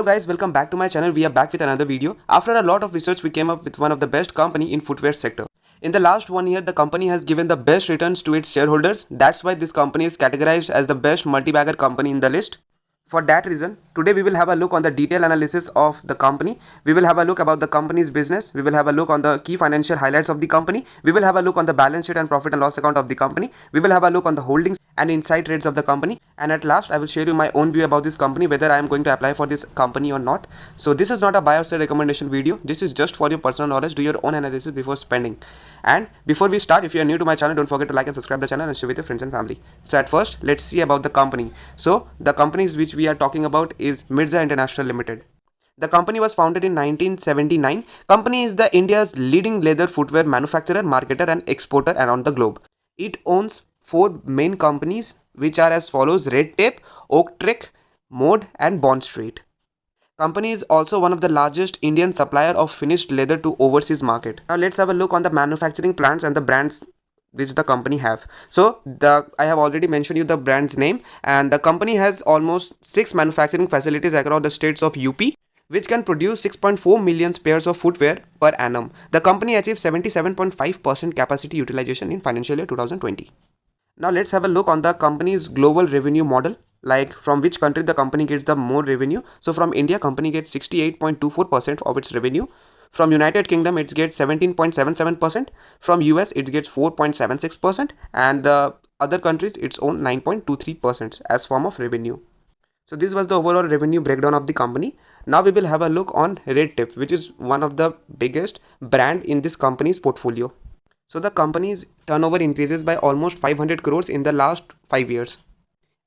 Hello guys, welcome back to my channel. We are back with another video. After a lot of research, we came up with one of the best company in footwear sector. In the last 1 year, the company has given the best returns to its shareholders. That's why this company is categorized as the best multi-bagger company in the list. For that reason, today we will have a look on the detailed analysis of the company. We will have a look about the company's business. We will have a look on the key financial highlights of the company. We will have a look on the balance sheet and profit and loss account of the company. We will have a look on the holdings and inside trades of the company. And at last, I will share you my own view about this company, whether I am going to apply for this company or not. So this is not a buy or sell recommendation video. This is just for your personal knowledge. Do your own analysis before spending. And before we start, if you are new to my channel, don't forget to like and subscribe the channel and share with your friends and family. So at first, let's see about the company. So the companies which we are talking about is Mirza International Limited. The company was founded in 1979. Company is the India's leading leather footwear manufacturer, marketer and exporter around the globe. It owns 4 main companies which are as follows: Red Tape, Oak Tree, Mode and Bond Street. Company is also one of the largest Indian supplier of finished leather to overseas market. Now let's have a look on the manufacturing plants and the brands which the company have. So I have already mentioned you the brand's name, and the company has almost 6 manufacturing facilities across the states of UP, which can produce 6.4 million pairs of footwear per annum. The company achieved 77.5% capacity utilization in financial year 2020. Now let's have a look on the company's global revenue model, like from which country the company gets the more revenue. So from India, company gets 68.24% of its revenue. From United Kingdom, it gets 17.77%. From US, it gets 4.76%. And the other countries, its own 9.23% as form of revenue. So this was the overall revenue breakdown of the company. Now we will have a look on Red Tape, which is one of the biggest brand in this company's portfolio. So the company's turnover increases by almost 500 crores in the last 5 years.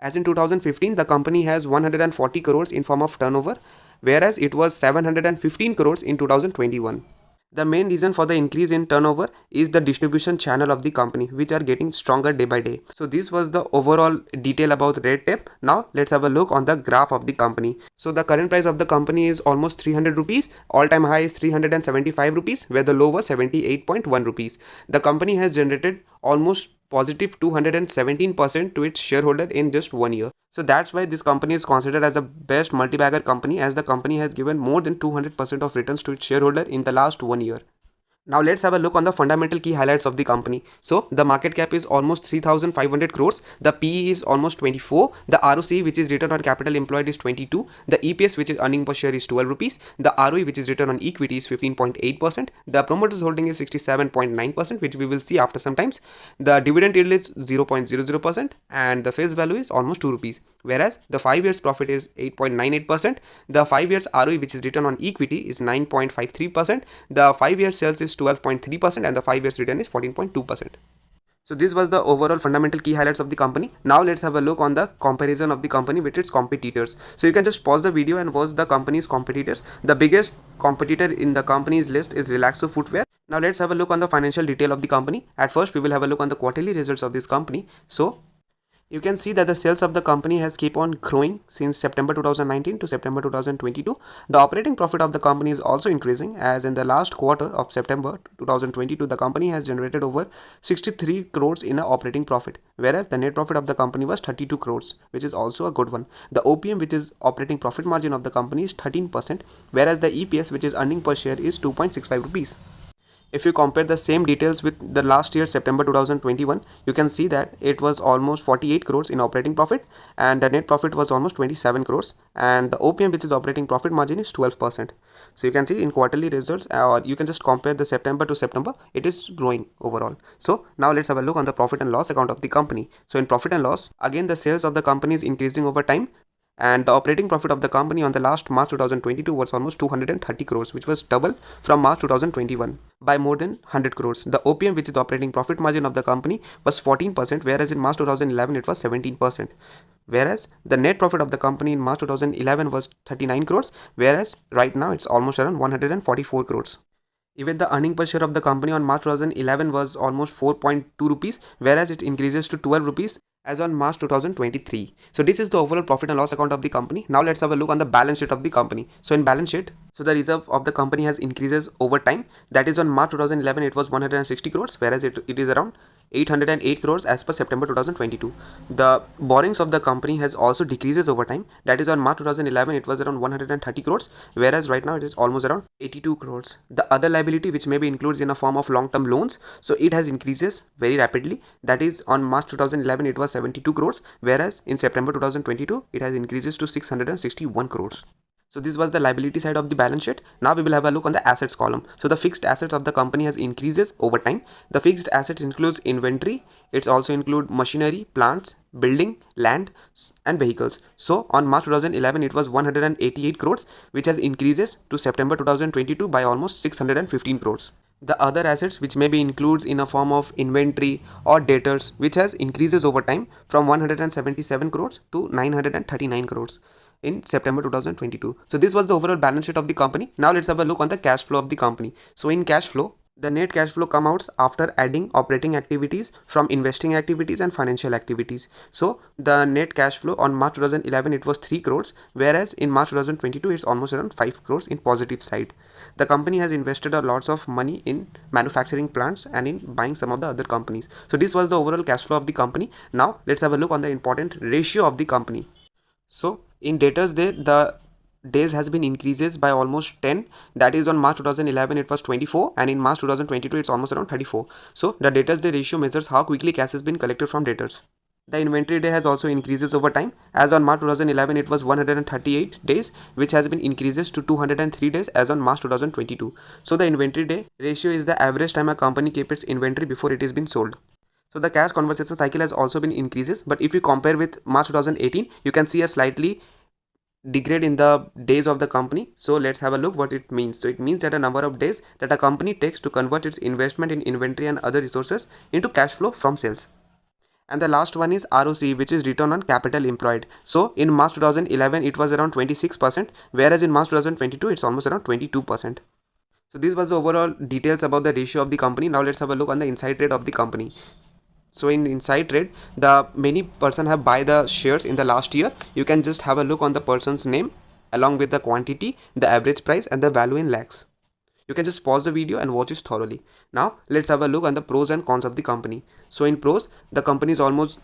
As in 2015, the company has 140 crores in form of turnover, whereas it was 715 crores in 2021. The main reason for the increase in turnover is the distribution channel of the company, which are getting stronger day by day. So this was the overall detail about Red Tape. Now let's have a look on the graph of the company. So the current price of the company is almost 300 rupees. All time high is 375 rupees, where the low was 78.1 rupees. The company has generated almost positive 217% to its shareholder in just 1 year. So that's why this company is considered as the best multi-bagger company, as the company has given more than 200% of returns to its shareholder in the last 1 year. Now let's have a look on the fundamental key highlights of the company. So the market cap is almost 3,500 crores. The PE is almost 24. The ROC, which is return on capital employed, is 22. The EPS, which is earning per share, is 12 rupees. The ROE, which is return on equity, is 15.8%. The promoters holding is 67.9%, which we will see after some times. The dividend yield is 0.00% and the face value is almost 2 rupees. Whereas the 5 years profit is 8.98%. The 5 years ROE, which is return on equity, is 9.53%. The 5 year sales is 12.3% and the 5 years return is 14.2%. So this was the overall fundamental key highlights of the company. Now let's have a look on the comparison of the company with its competitors. So you can just pause the video and watch the company's competitors. The biggest competitor in the company's list is Relaxo Footwear. Now let's have a look on the financial detail of the company. At first, we will have a look on the quarterly results of this company. So you can see that the sales of the company has keep on growing since September 2019 to September 2022. The operating profit of the company is also increasing, as in the last quarter of September 2022, the company has generated over 63 crores in a operating profit, whereas the net profit of the company was 32 crores, which is also a good one. The OPM, which is operating profit margin of the company, is 13%, whereas the EPS, which is earning per share, is 2.65 rupees. If you compare the same details with the last year, September 2021, you can see that it was almost 48 crores in operating profit and the net profit was almost 27 crores, and the OPM, which is operating profit margin, is 12%. So you can see in quarterly results, or you can just compare the September to September, it is growing overall. So now let's have a look on the profit and loss account of the company. So in profit and loss, again the sales of the company is increasing over time, and the operating profit of the company on the last March 2022 was almost 230 crores, which was double from March 2021 by more than 100 crores. The OPM, which is the operating profit margin of the company, was 14%, whereas in March 2011 it was 17%. Whereas the net profit of the company in March 2011 was 39 crores, whereas right now it's almost around 144 crores. Even the earning per share of the company on March 2011 was almost 4.2 rupees, whereas it increases to 12 rupees as on March 2023. So this is the overall profit and loss account of the company. Now let's have a look on the balance sheet of the company. So in balance sheet, so the reserve of the company has increases over time. That is on March 2011 it was 160 crores, whereas it is around 808 crores as per September 2022. The borrowings of the company has also decreases over time. That is, on March 2011 it was around 130 crores, whereas right now it is almost around 82 crores. The other liability, which maybe includes in a form of long-term loans, so it has increases very rapidly. That is, on March 2011 it was 72 crores, whereas in September 2022 it has increases to 661 crores. So this was the liability side of the balance sheet. Now we will have a look on the assets column. So the fixed assets of the company has increases over time. The fixed assets includes inventory. It's also include machinery, plants, building, land and vehicles. So on March 2011 it was 188 crores, which has increases to September 2022 by almost 615 crores. The other assets, which maybe includes in a form of inventory or debtors, which has increases over time from 177 crores to 939 crores in September 2022. So this was the overall balance sheet of the company. Now let's have a look on the cash flow of the company. So in cash flow, the net cash flow come out after adding operating activities from investing activities and financial activities. So the net cash flow on March 2011 it was 3 crores, whereas in March 2022 it's almost around 5 crores in positive side. The company has invested a lots of money in manufacturing plants and in buying some of the other companies. So this was the overall cash flow of the company. Now let's have a look on the important ratio of the company. So in debtors day, the days has been increases by almost 10. That is, on March 2011 it was 24, and in March 2022 it's almost around 34. So the debtors day ratio measures how quickly cash has been collected from debtors. The inventory day has also increases over time. As on March 2011 it was 138 days, which has been increases to 203 days as on March 2022. So the inventory day ratio is the average time a company keeps its inventory before it is been sold. So the cash conversion cycle has also been increases, but if you compare with March 2018, you can see a slightly degrade in the days of the company. So let's have a look what it means. So it means that a number of days that a company takes to convert its investment in inventory and other resources into cash flow from sales. And the last one is ROC, which is return on capital employed. So in March 2011 it was around 26%, whereas in March 2022 it's almost around 22%. So this was the overall details about the ratio of the company. Now let's have a look on the inside trade of the company. So in inside trade, the many person have buy the shares in the last year. You can just have a look on the person's name along with the quantity, the average price and the value in lakhs. You can just pause the video and watch it thoroughly. Now let's have a look on the pros and cons of the company. So in pros, the company is almost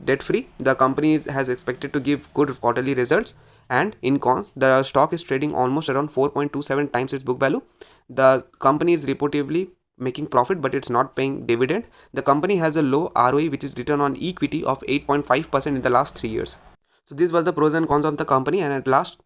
debt free. The company has expected to give good quarterly results. And in cons, the stock is trading almost around 4.27 times its book value. The company is reportedly making profit, but it's not paying dividend. The company has a low ROE, which is return on equity of 8.5% in the last 3 years. So this was the pros and cons of the company, and at last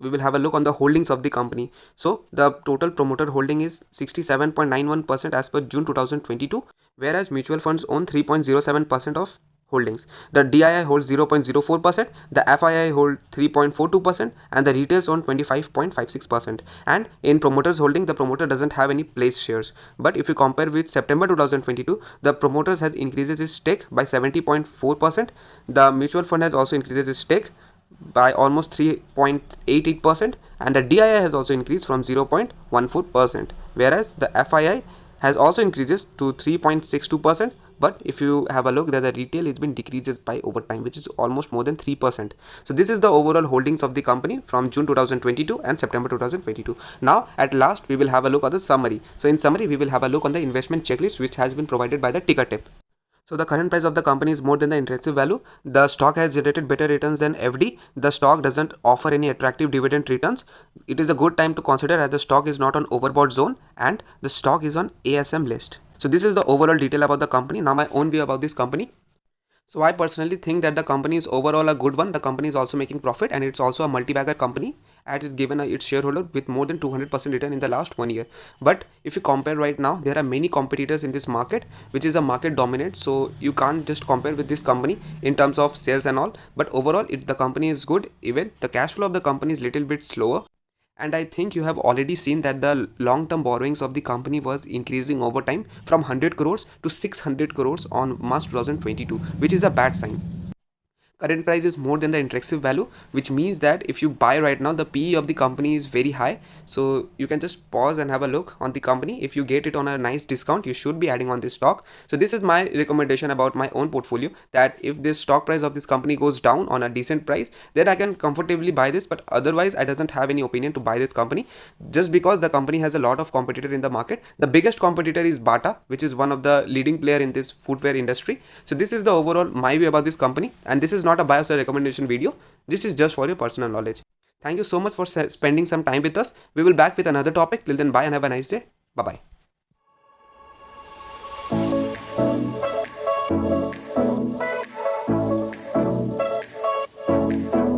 we will have a look on the holdings of the company. So the total promoter holding is 67.91% as per June 2022, whereas mutual funds own 3.07% of holdings. The DII holds 0.04%, the FII hold 3.42%, and the retails own 25.56%. And in promoters holding, the promoter doesn't have any place shares. But if you compare with September 2022, the promoters has increases its stake by 70.4%. The mutual fund has also increases its stake by almost 3.88%, and the DII has also increased from 0.14%, whereas the FII has also increases to 3.62%. But if you have a look, that the retail has been decreases by over time, which is almost more than 3%. So this is the overall holdings of the company from June 2022 and September 2022. Now at last we will have a look at the summary. So in summary, we will have a look on the investment checklist, which has been provided by the ticker tip. So the current price of the company is more than the intrinsic value. The stock has generated better returns than FD. The stock doesn't offer any attractive dividend returns. It is a good time to consider, as the stock is not on overbought zone and the stock is on ASM list. So this is the overall detail about the company. Now my own view about this company. So I personally think that the company is overall a good one. The company is also making profit, and it's also a multi-bagger company, as is given its shareholder with more than 200% return in the last 1 year. But if you compare right now, there are many competitors in this market, which is a market dominant. So you can't just compare with this company in terms of sales and all. But overall, the company is good. Even the cash flow of the company is little bit slower. And I think you have already seen that the long-term borrowings of the company was increasing over time from 100 crores to 600 crores on March 2022, which is a bad sign. current price is more than the intrinsic value, which means that if you buy right now, the PE of the company is very high. So you can just pause and have a look on the company. If you get it on a nice discount, you should be adding on this stock. So this is my recommendation about my own portfolio, that if this stock price of this company goes down on a decent price, then I can comfortably buy this. But otherwise, I doesn't have any opinion to buy this company, just because the company has a lot of competitor in the market. The biggest competitor is Bata, which is one of the leading player in this footwear industry. So this is the overall my view about this company, and this is not a bias or recommendation video. This is just for your personal knowledge. Thank you so much for spending some time with us. We will back with another topic. Till then, bye and have a nice day. Bye bye.